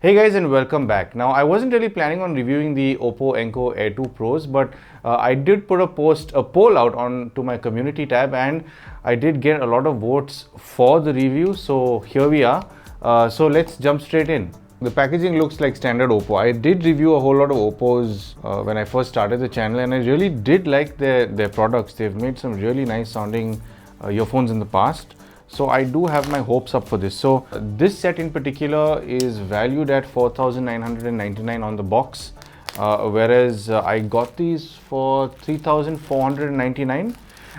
Hey guys, and welcome back. Now I wasn't really planning on reviewing the OPPO Enco Air 2 Pros, but I did put a poll out on to my community tab, and I did get a lot of votes for the review. So here we are. So let's jump straight in. The packaging looks like standard OPPO. I did review a whole lot of OPPOs when I first started the channel, and I really did like their products. They've made some really nice sounding earphones in the past. So I do have my hopes up for this. So this set in particular is valued at 4,999 on the box, whereas I got these for 3,499.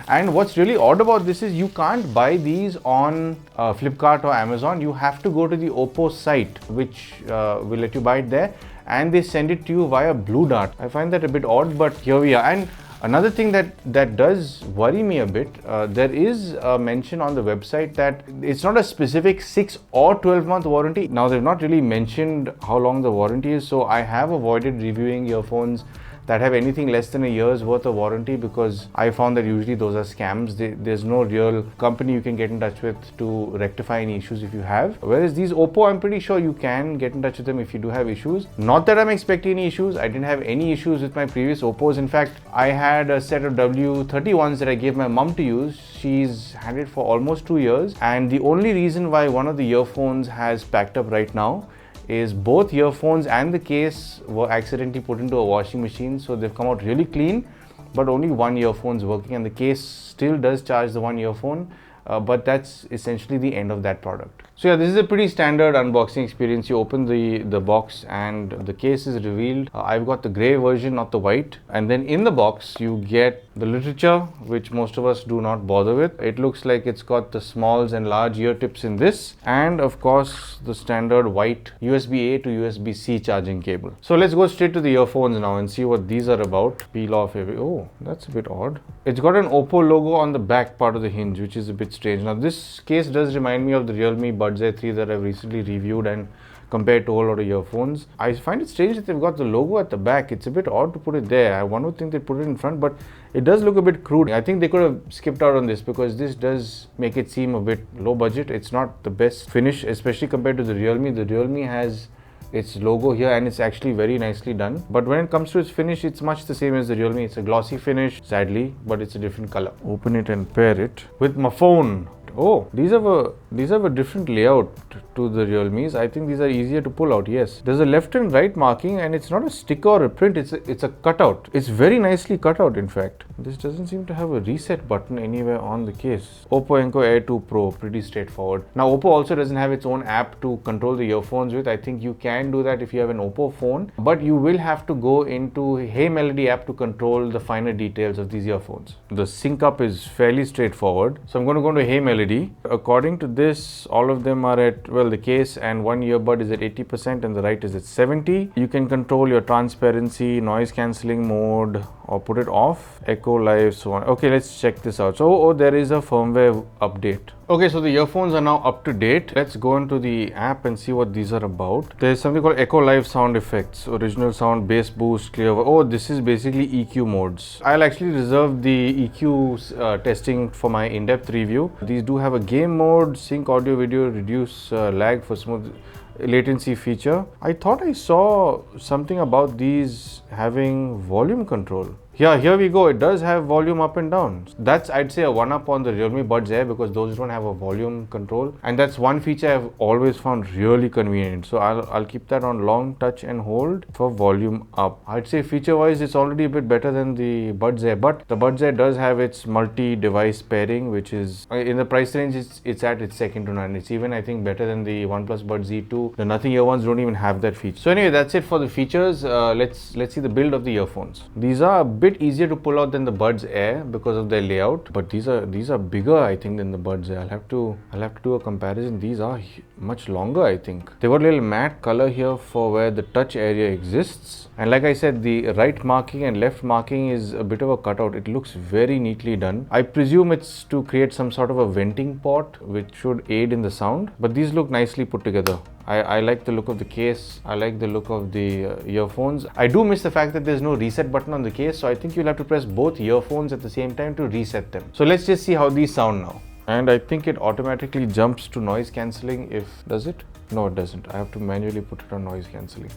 And what's really odd about this is you can't buy these on Flipkart or Amazon. You have to go to the OPPO site, which will let you buy it there, and they send it to you via Blue Dart. I find that a bit odd, but here we are. And another thing that does worry me a bit, there is a mention on the website that it's not a specific 6 or 12-month warranty. Now, they've not really mentioned how long the warranty is, so I have avoided reviewing earphones that have anything less than a year's worth of warranty, because I found that usually those are scams. There's no real company you can get in touch with to rectify any issues if you have. Whereas these OPPO, I'm pretty sure you can get in touch with them if you do have issues. Not that I'm expecting any issues. I didn't have any issues with my previous OPPOs. In fact, I had a set of W31s that I gave my mom to use. She's had it for almost 2 years. And the only reason why one of the earphones has packed up right now is both earphones and the case were accidentally put into a washing machine, so they've come out really clean, but only one earphone's working, and the case still does charge the one earphone, but that's essentially the end of that product. So yeah, this is a pretty standard unboxing experience. You open the box and the case is revealed. I've got the grey version, not the white. And then in the box, you get the literature, which most of us do not bother with. It looks like it's got the smalls and large ear tips in this. And of course, the standard white USB-A to USB-C charging cable. So let's go straight to the earphones now and see what these are about. Peel off every... Oh, that's a bit odd. It's got an OPPO logo on the back part of the hinge, which is a bit strange. Now, this case does remind me of the Realme Buds Air 3 that I've recently reviewed and compared to a whole lot of earphones. I find it strange that they've got the logo at the back. It's a bit odd to put it there. One would think they put it in front, but it does look a bit crude. I think they could have skipped out on this, because this does make it seem a bit low budget. It's not the best finish, especially compared to the Realme. The Realme has its logo here and it's actually very nicely done. But when it comes to its finish, it's much the same as the Realme. It's a glossy finish, sadly, but it's a different color. Open it and pair it with my phone. Oh, these have a different layout to the Realmes. I think these are easier to pull out. Yes, there's a left and right marking, and it's not a sticker or a print. It's a cutout. It's very nicely cut out. In fact, this doesn't seem to have a reset button anywhere on the case. OPPO Enco Air 2 Pro, pretty straightforward. Now, OPPO also doesn't have its own app to control the earphones with. I think you can do that if you have an OPPO phone, but you will have to go into Hey Melody app to control the finer details of these earphones. The sync up is fairly straightforward. So I'm going to go into Hey Melody. According to this, all of them are at, well, the case and one earbud is at 80% and the right is at 70. You can control your transparency, noise cancelling mode, or put it off, echo, live, so on. Okay, let's check this out. So, there is a firmware update. Okay, so the earphones are now up to date. Let's go into the app and see what these are about. There's something called Echo Live sound effects, original sound, bass boost, clear. Oh, this is basically EQ modes. I'll actually reserve the EQ testing for my in-depth review. These do have a game mode, sync audio video, reduce lag for smooth latency feature. I thought I saw something about these having volume control. Yeah, here we go. It does have volume up and down. That's, I'd say, a one-up on the Realme Buds Air, because those don't have a volume control. And that's one feature I've always found really convenient. So I'll keep that on long touch and hold for volume up. I'd say feature-wise, it's already a bit better than the Buds Air. But the Buds Air does have its multi-device pairing, which is, in the price range, it's at its second to none. It's even, I think, better than the OnePlus Buds Z2. The Nothing Ear ones don't even have that feature. So anyway, that's it for the features. Let's see the build of the earphones. These are a bit easier to pull out than the Buds Air because of their layout, but these are bigger, I think, than the Buds Air. I'll have to do a comparison. These are much longer, I think. They've got a little matte color here for where the touch area exists, and like I said, the right marking and left marking is a bit of a cutout. It looks very neatly done. I presume it's to create some sort of a venting port which should aid in the sound, but these look nicely put together. I like the look of the case. I like the look of the earphones. I do miss the fact that there's no reset button on the case, so I think you'll have to press both earphones at the same time to reset them. So let's just see how these sound now. And I think it automatically jumps to noise cancelling. Does it? No, it doesn't. I have to manually put it on noise cancelling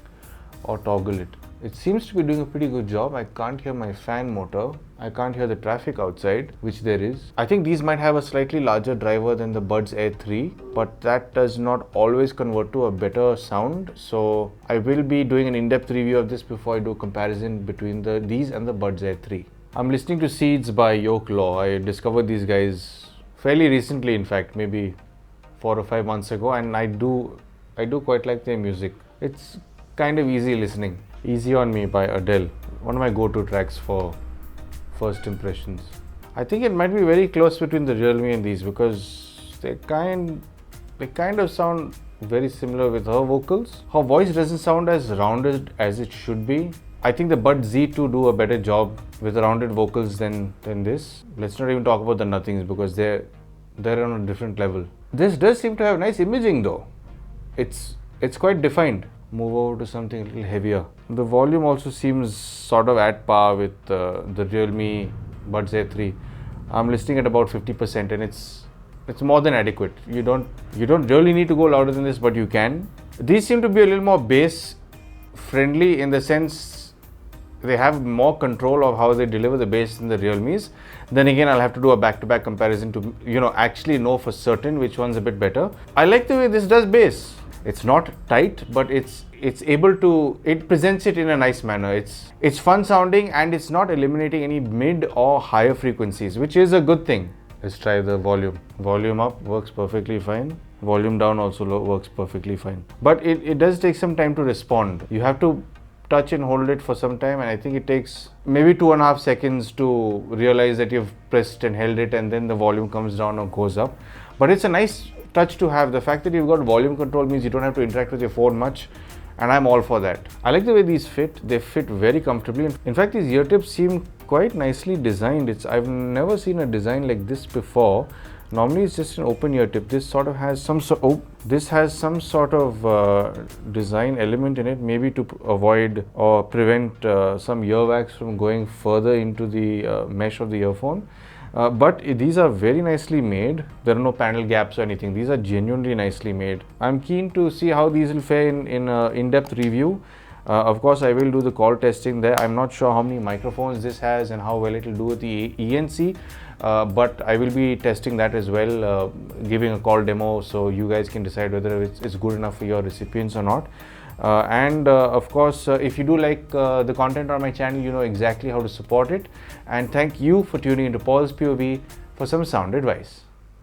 or toggle it. It seems to be doing a pretty good job. I can't hear my fan motor. I can't hear the traffic outside, which there is. I think these might have a slightly larger driver than the Buds Air 3, but that does not always convert to a better sound. So I will be doing an in-depth review of this before I do a comparison between these and the Buds Air 3. I'm listening to Seeds by Yoke Law. I discovered these guys fairly recently, in fact, maybe 4 or 5 months ago, and I do quite like their music. It's kind of easy listening. Easy on Me by Adele, one of my go-to tracks for first impressions. I think it might be very close between the Realme and these because they kind of sound very similar with her vocals. Her voice doesn't sound as rounded as it should be. I think the Buds Z2 do a better job with rounded vocals than this. Let's not even talk about the nothings because they're on a different level. This does seem to have nice imaging though. It's quite defined. Move over to something a little heavier. The volume also seems sort of at par with the Realme Buds Air 3. I'm listening at about 50% and it's more than adequate. You don't really need to go louder than this, but you can. These seem to be a little more bass friendly in the sense they have more control of how they deliver the bass than the Realmes. Then again, I'll have to do a back-to-back comparison to actually know for certain which one's a bit better. I like the way this does bass. It's not tight, but it presents it in a nice manner. It's fun sounding and it's not eliminating any mid or higher frequencies, which is a good thing. Let's try the volume. Volume up works perfectly fine. Volume down also works perfectly fine. But it does take some time to respond. You have to touch and hold it for some time, and I think it takes maybe 2.5 seconds to realize that you've pressed and held it, and then the volume comes down or goes up. But it's a nice touch to have. The fact that you've got volume control means you don't have to interact with your phone much, and I'm all for that. I like the way these fit. They fit very comfortably. In fact, these ear tips seem quite nicely designed. I've never seen a design like this before. Normally it's just an open ear tip. This sort of has some sort of design element in it, maybe to avoid or prevent some earwax from going further into the mesh of the earphone. But these are very nicely made. There are no panel gaps or anything. These are genuinely nicely made. I'm keen to see how these will fare in an in-depth review. Of course, I will do the call testing there. I'm not sure how many microphones this has and how well it will do with the ENC. But I will be testing that as well, giving a call demo so you guys can decide whether it's good enough for your recipients or not. Of course, if you do like the content on my channel, you know exactly how to support it. And thank you for tuning into Paul's POV for some sound advice.